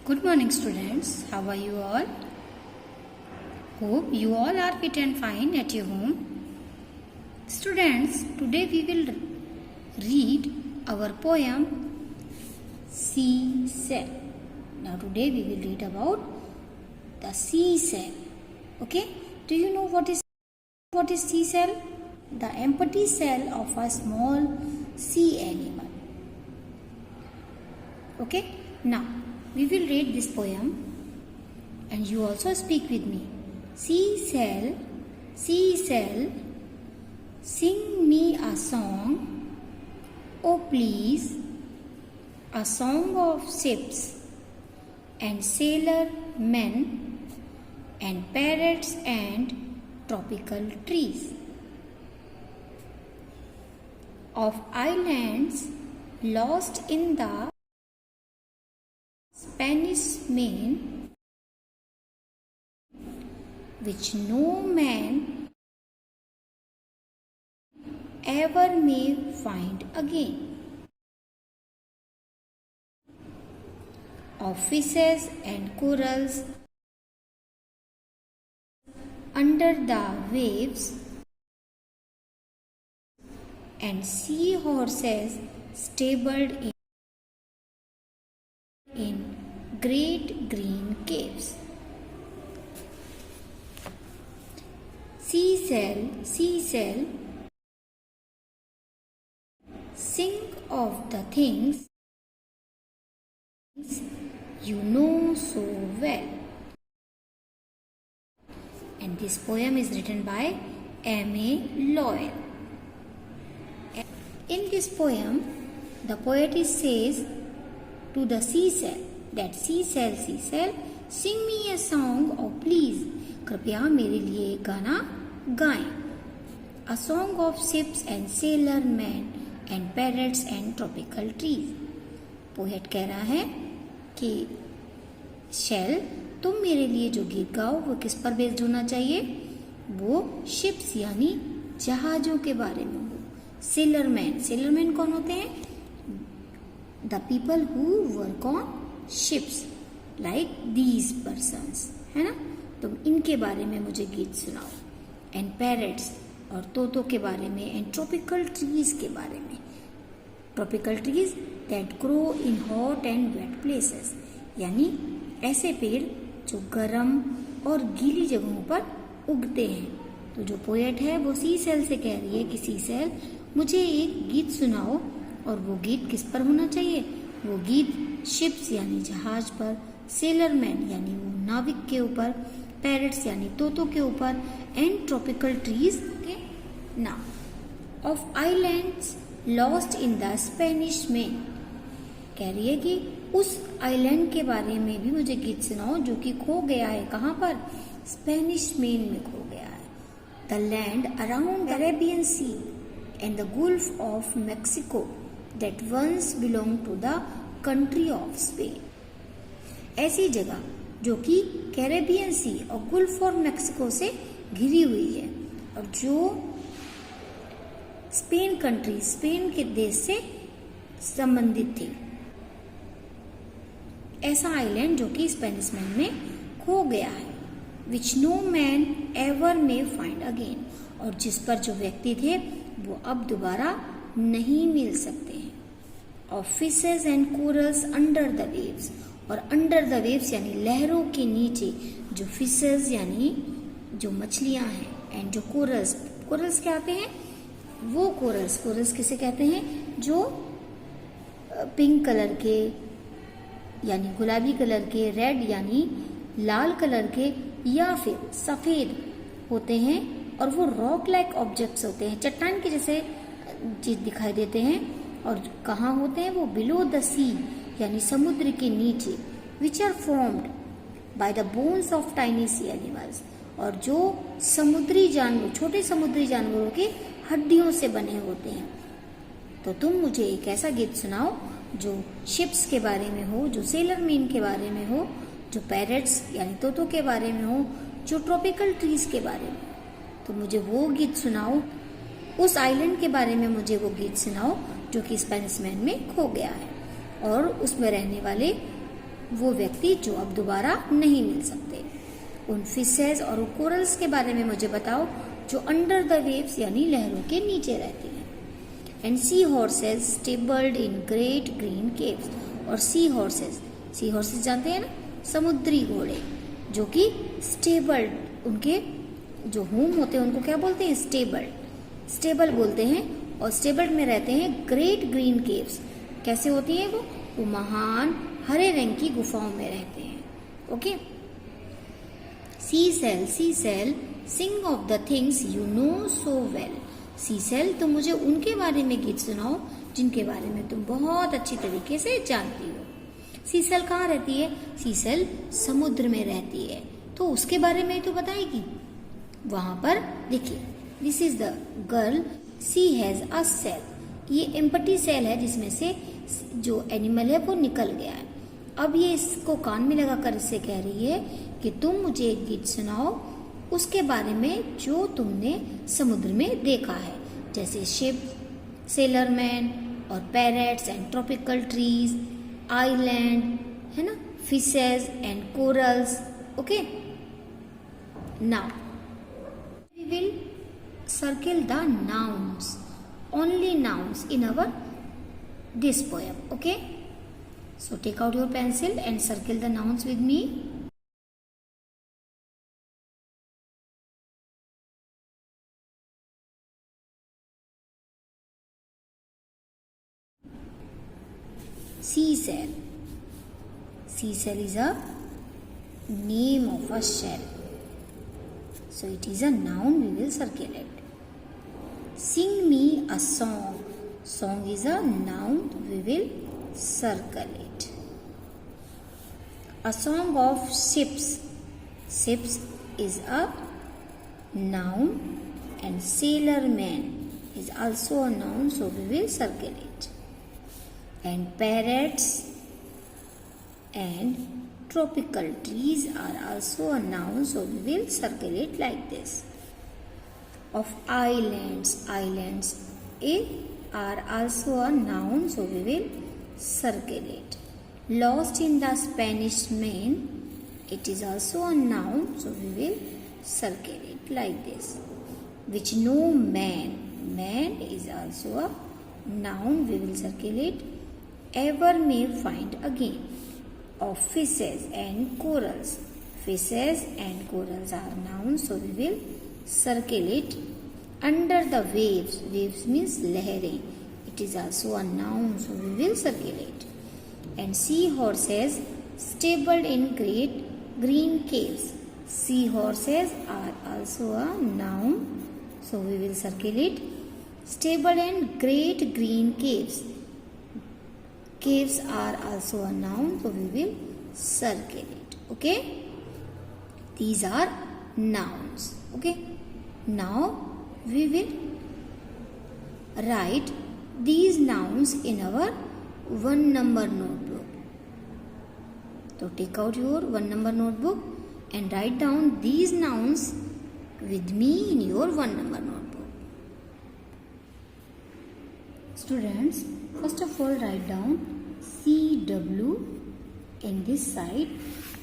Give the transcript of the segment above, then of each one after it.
Good morning, students. How are you all? Hope you all are fit and fine at your home. Students, today we will read our poem Sea Cell. Now, today we will read about the sea cell. Okay? Do you know what is sea cell? The empty cell of a small sea animal. Okay? Now, we will read this poem and you also speak with me. Sea cell, sing me a song, oh please, a song of ships and sailor men and parrots and tropical trees, of islands lost in the Spanish Main, which no man ever may find again, of fishes and corals under the waves, and sea horses stabled in great green caves. Sea cell, sing of the things you know so well. And this poem is written by M.A. Loyal. In this poem, the poet says to the sea cell that sea cell, sing me a song, oh please, कृपया मेरे लिए गाना गाएं. A song of ships and sailor men and parrots and tropical trees. Poet कह रहा है कि shell, तुम मेरे लिए जो गीत गाओ वो किस पर बेस्ड होना चाहिए? वो शिप्स यानी जहाजों के बारे में हो. सेलर मैन कौन होते हैं? The people who work on ships, like these persons, है ना. तुम इनके बारे में मुझे गीत सुनाओ. एंड पैरेट्स, और तोतों के बारे में. एंड ट्रॉपिकल ट्रीज के बारे में. Tropical trees that grow in hot and wet places, यानी ऐसे पेड़ जो गर्म और गीली जगहों पर उगते हैं. तो जो पोएट है वो सी सेल से कह रही है कि सी सेल, मुझे एक गीत सुनाओ. और वो गीत किस पर होना चाहिए? वो गीत शिप्स यानी जहाज पर, सेलर मैन यानी वो नाविक के ऊपर, पैरेट्स यानी तोतों के ऊपर, एंड ट्रॉपिकल ट्रीज के नाम. Of islands lost in the Spanish main, कह रही है कि उस आइलैंड के बारे में भी मुझे गीत सुनाओ जो कि खो गया है. कहाँ पर? स्पेनिश मेन में खो गया है. The land around Caribbean sea and the Gulf of Mexico that once belonged to the country of Spain. ऐसी जगह जो कि कैरेबियन सी और गुल्फ ऑफ मैक्सिको से घिरी हुई है और जो स्पेन के देश से संबंधित थी. ऐसा आइलैंड जो कि स्पेनिश मैन में खो गया है. Which no man ever may find again, और जिस पर जो व्यक्ति थे वो अब दोबारा नहीं मिल सकते हैं. Of fishes and corals under the waves, और अंडर द वेव्स यानी लहरों के नीचे जो फिशेज यानी जो मछलियां हैं, एंड जो कोरल्स क्या आते हैं? वो कोरल्स किसे कहते हैं? जो पिंक कलर के यानी गुलाबी कलर के, रेड यानी लाल कलर के, या फिर सफेद होते हैं. और वो रॉक लाइक ऑब्जेक्ट्स होते हैं, चट्टान के जैसे चीज दिखाई देते हैं. और कहाँ होते हैं वो? बिलो द सी यानी समुद्र के नीचे. Which are formed by the bones of tiny sea animals, और जो समुद्री जानवर, छोटे समुद्री जानवरों की हड्डियों से बने होते हैं. तो तुम मुझे एक ऐसा गीत सुनाओ जो शिप्स के बारे में हो, जो सेलर मैन के बारे में हो, जो पैरेट्स यानी तोतों के बारे में हो, जो ट्रॉपिकल ट्रीज के बारे में. तो मुझे वो गीत सुनाओ. उस आइलैंड के बारे में मुझे वो गीत सुनाओ जो कि स्पेनिश मैन में खो गया है और उसमें रहने वाले वो व्यक्ति जो अब दोबारा नहीं मिल सकते। उन फिशेस और कोरल्स के बारे में मुझे बताओ जो अंडर द वेव्स यानी लहरों के नीचे रहती हैं। And C horses stabled in great green caves. और सी हॉर्सेस जानते हैं ना, समुद्री घोड़े जो कि स्टेबल्ड, उनके जो होम होते हैं उनको क्या बोलते हैं, स्टेबल बोलते हैं। और स्टेबल्ड में रहते हैं ग्रेट ग्रीन केव्स। कैसे होती है वो महान हरे रंग की गुफाओं में रहते हैं। Okay. Sea shell sing of the things you know so well. Sea shell, तुम मुझे उनके बारे में गीत सुनाओ जिनके बारे में तुम बहुत अच्छी तरीके से जानती हो। सी सेल कहाँ रहती है? सी सेल समुद्र में रहती है, तो उसके बारे में तो बताएगी। वहां पर देखिए, this is the girl, she has a shell. ये एम्पटी सेल है जिसमें से जो एनिमल है वो निकल गया है। अब ये इसको कान में लगाकर इससे कह रही है कि तुम मुझे एक गीत सुनाओ उसके बारे में जो तुमने समुद्र में देखा है, जैसे शिप, सेलरमैन और parrots and tropical trees, island, है ना, fishes and corals. Okay, now we will circle the nouns, only nouns in our this poem. Okay, so take out your pencil and circle the nouns with me. Seashell. Seashell is a name of a shell, so it is a noun. We will circle it. Sing me a song. Song is a noun. We will circle it. A song of ships. Ships is a noun, and sailorman is also a noun, so we will circle it. And parrots and tropical trees are also a noun, so we will circle it like this. Of islands are also a noun, so we will circle it. Lost in the Spanish Main, it is also a noun, so we will circle it like this. Which no man is also a noun, we will circle it. Ever may find again. Of fishes and corals, fishes and corals are nouns, so we will circle it. Under the waves means लहरें, it is also a noun, so we will circle it. And seahorses stabled in great green caves, seahorses are also a noun, so we will circle it. Stable in great green caves, caves are also a noun, so we will circle it. Okay, these are nouns. Okay, now we will write these nouns in our 1 number notebook. So take out your 1 number notebook and write down these nouns with me in your 1 number notebook. Students, first of all write down CW in this side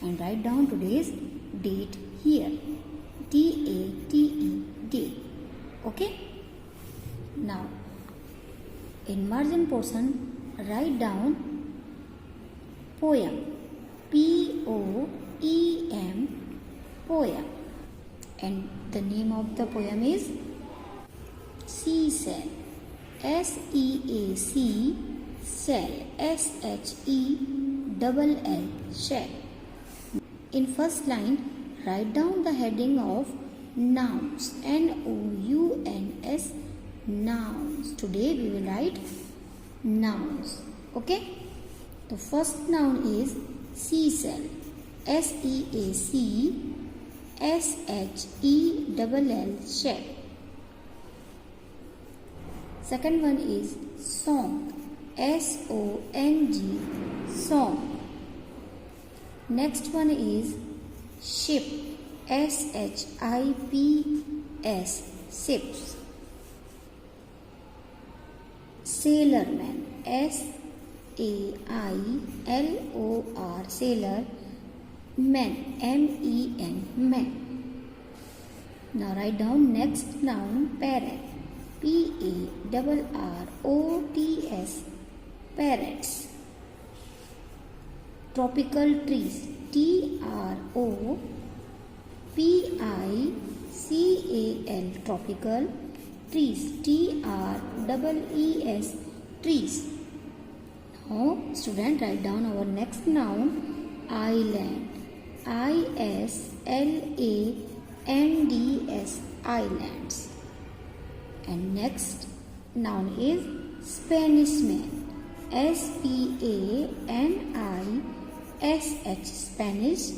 and write down today's date here, DATE, day. Okay, now in margin portion write down poem, POEM, poem, and the name of the poem is Seashell, SEAC, shell, SHELL, shell. In first line write down the heading of nouns, NOUNS, nouns. Today we will write nouns. Okay, the first noun is seashell, SEAC, SHELL, shell. Second one is song, SONG, song. Next one is ship, SHIPS, ships. Sailorman, SAILORMAN, S-A-I-L-O-R, sailor. Men, M-E-N, men. Now write down next noun, parrot. P-A-R-R-O-T-S, parrots. Tropical trees. T-R-O-P-I-C-A-L, tropical trees. T-R-E-E-S, trees. Now student, write down our next noun, island. I-S-L-A-N-D-S, islands. And next noun is Spanish man. S-P-A-N-I-S-H, Spanish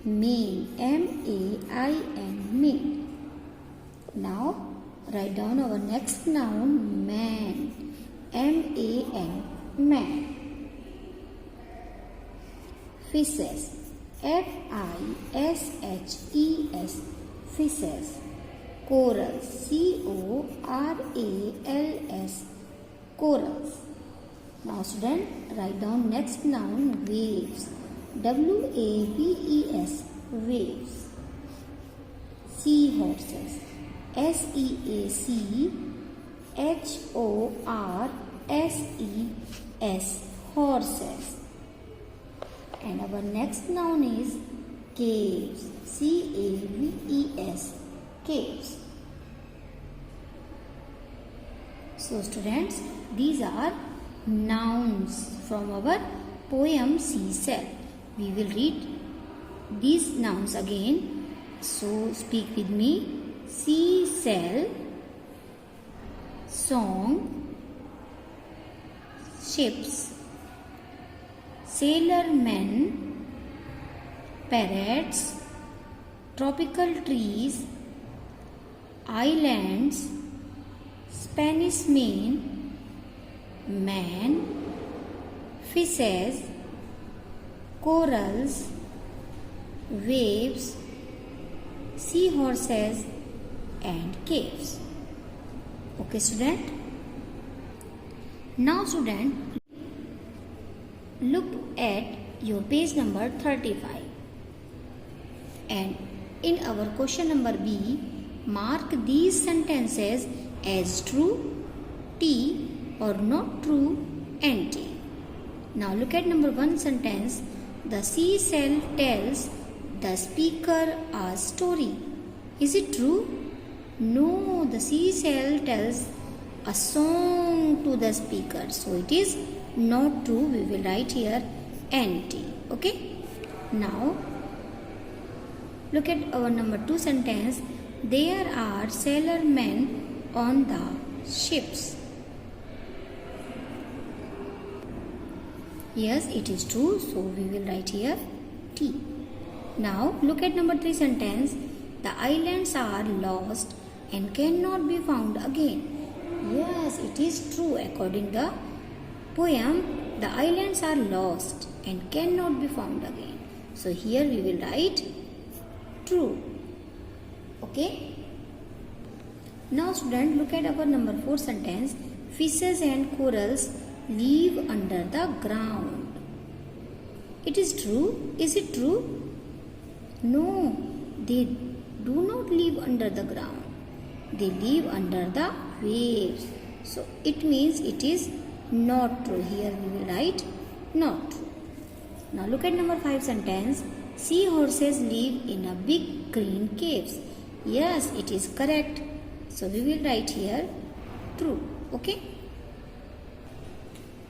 main. M-A-I-N, main. Now write down our next noun, man. M-A-N, man. Fishes. F-I-S-H-E-S, fishes. Corals. C-O-R-A-L-S, corals. Now student, write down next noun, waves. W-A-V-E-S, waves. Seahorses. S-E-A-C-H-O-R-S-E-S, horses. And our next noun is caves. C-A-V-E-S, caves. So students, these are nouns from our poem Seashell. We will read these nouns again. So speak with me. Seashell, song, ships, sailor men, parrots, tropical trees, islands, Spanish main, man, fishes, corals, waves, seahorses and caves. Okay student. Now student, look at your page number 35 and in our question number B, mark these sentences as true, T, or not true, NT. Now look at number 1 sentence. The seashell tells the speaker a story. Is it true? No, the seashell tells a song to the speaker. So it is not true. We will write here NT. Okay. Now look at our number 2 sentence. There are sailor men on the ships. Yes, it is true. So we will write here T. Now look at number 3 sentence. The islands are lost and cannot be found again. Yes, it is true. According to the poem, the islands are lost and cannot be found again. So here we will write true. Okay. Now student, look at our number 4 sentence. Fishes and corals live under the ground. It is true. Is it true? No, they do not live under the ground. They live under the waves. So it means it is not true. Here we will write not true. Now look at number 5 sentence. Seahorses live in a big green caves. Yes, it is correct. So we will write here true. Okay.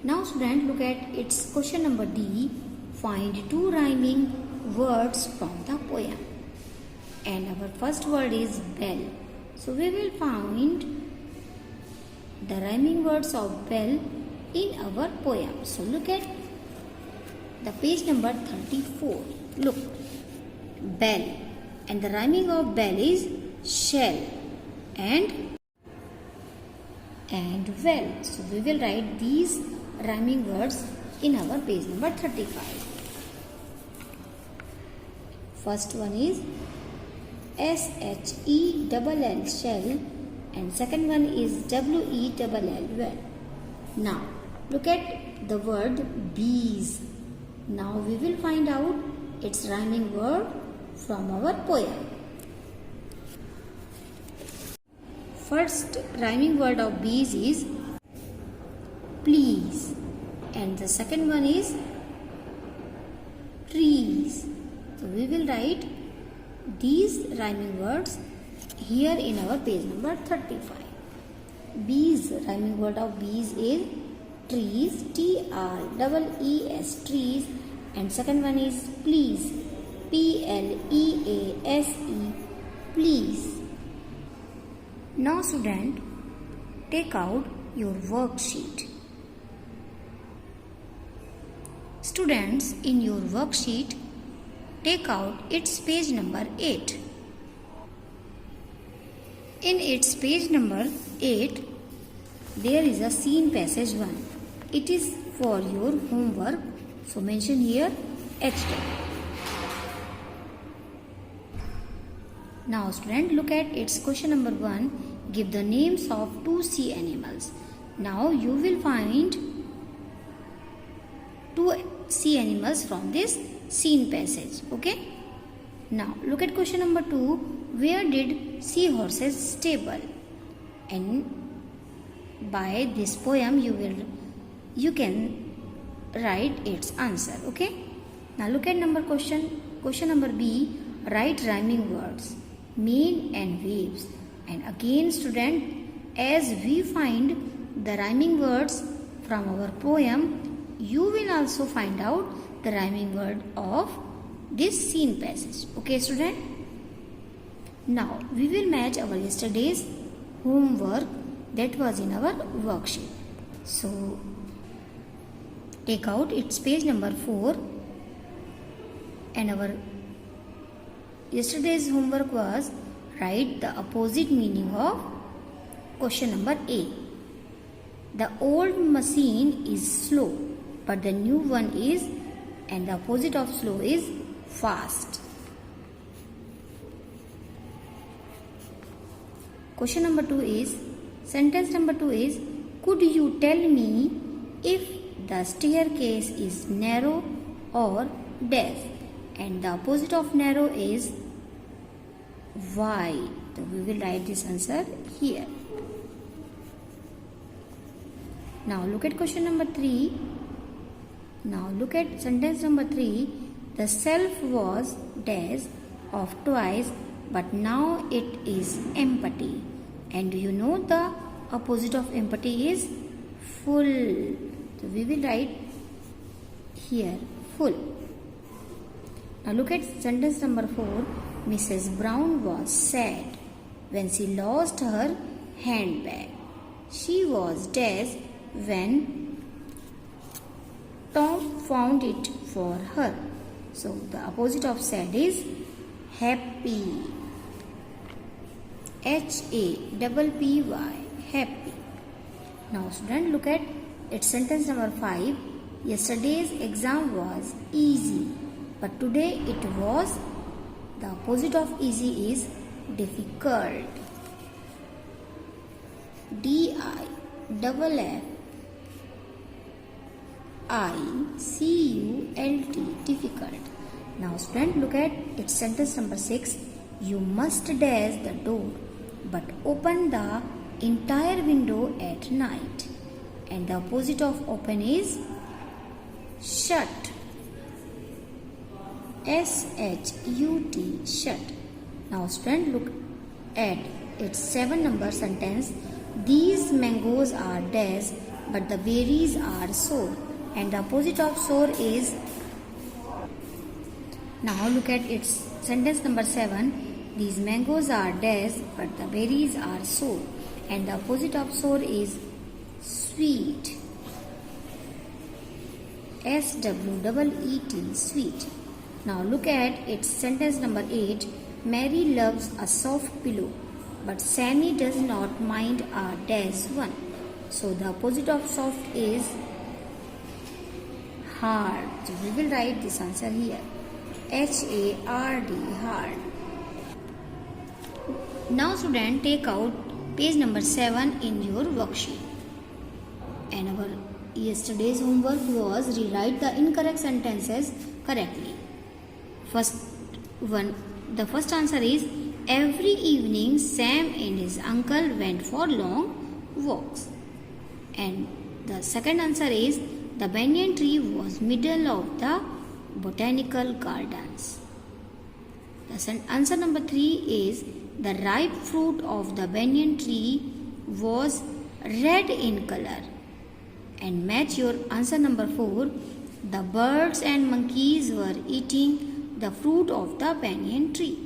Now student, look at its question number D. Find 2 rhyming words from the poem. And our first word is bell. So we will find the rhyming words of bell in our poem. So look at the page number 34. Look, bell, and the rhyming of bell is shell and well. So we will write these rhyming words in our page number 35. First one is S-H-E-L-L, shell, and second one is W-E-L-L, well. Now look at the word bees. Now we will find out its rhyming word from our poem. First rhyming word of bees is please, and the second one is trees. So we will write these rhyming words here in our page number 35. Bees, rhyming word of bees is trees, T-R-E-E-S, trees, and second one is please, P-L-E-A-S-E, please. Now student, take out your worksheet. Students, in your worksheet, take out its page number 8. In its page number 8, there is a scene passage 1. It is for your homework. So mention here H. Now student, look at its question number 1. Give the names of 2 sea animals. Now you will find 2 sea animals from this scene passage. Okay. Now look at question number 2. Where did seahorses stable? And by this poem you can write its answer. Okay. Now look at question number B. Write rhyming words, mean and waves. And again student, as we find the rhyming words from our poem, you will also find out the rhyming word of this scene passage. Okay student. Now we will match our yesterday's homework that was in our worksheet. So take out its page number 4, and our yesterday's homework was write the opposite meaning of question number A. The old machine is slow, but the new one is, and the opposite of slow is fast. Question number 2 is, sentence number 2 is, could you tell me if the staircase is narrow or dash? And the opposite of narrow is wide. So we will write this answer here. Now look at question number 3. Now look at sentence number 3. The self was dash of twice, but now it is empty. And do you know the opposite of empty is full. So we will write here full. Now look at sentence number 4. Mrs. Brown was sad when she lost her handbag. She was dash when Tom found it for her. So the opposite of sad is happy. H-A-P-P-Y, happy. Now student, look at its sentence number 5. Yesterday's exam was easy, but today it was. The opposite of easy is difficult. D-I-F-F-I-C-U-L-T, difficult. Now student, look at its sentence number 6. You must dash the door, but open the entire window at night. And the opposite of open is shut. S-H-U-T, shut. Now student, look at its 7 number sentence. These mangoes are dash, but the berries are sour. And the opposite of sour is. Now look at its sentence number 7. These mangoes are dash, but the berries are sour. And the opposite of sour is sweet. S-W-E-E-T, sweet. Now look at its sentence number 8. Mary loves a soft pillow, but Sammy does not mind a dash one. So the opposite of soft is hard. So we will write this answer here. H-A-R-D, hard. Now student, take out page number 7 in your worksheet. And our yesterday's homework was rewrite the incorrect sentences correctly. The first answer is every evening Sam and his uncle went for long walks. And the second answer is the banyan tree was middle of the botanical gardens. The answer number 3 is the ripe fruit of the banyan tree was red in color. And match your answer number 4. The birds and monkeys were eating the fruit of the banyan tree.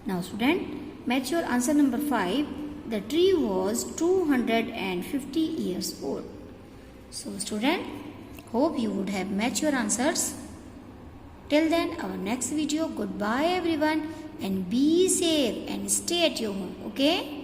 Now student, match your answer number 5. The tree was 250 years old. So student, hope you would have matched your answers. Till then, our next video. Goodbye everyone and be safe and stay at your home. Okay?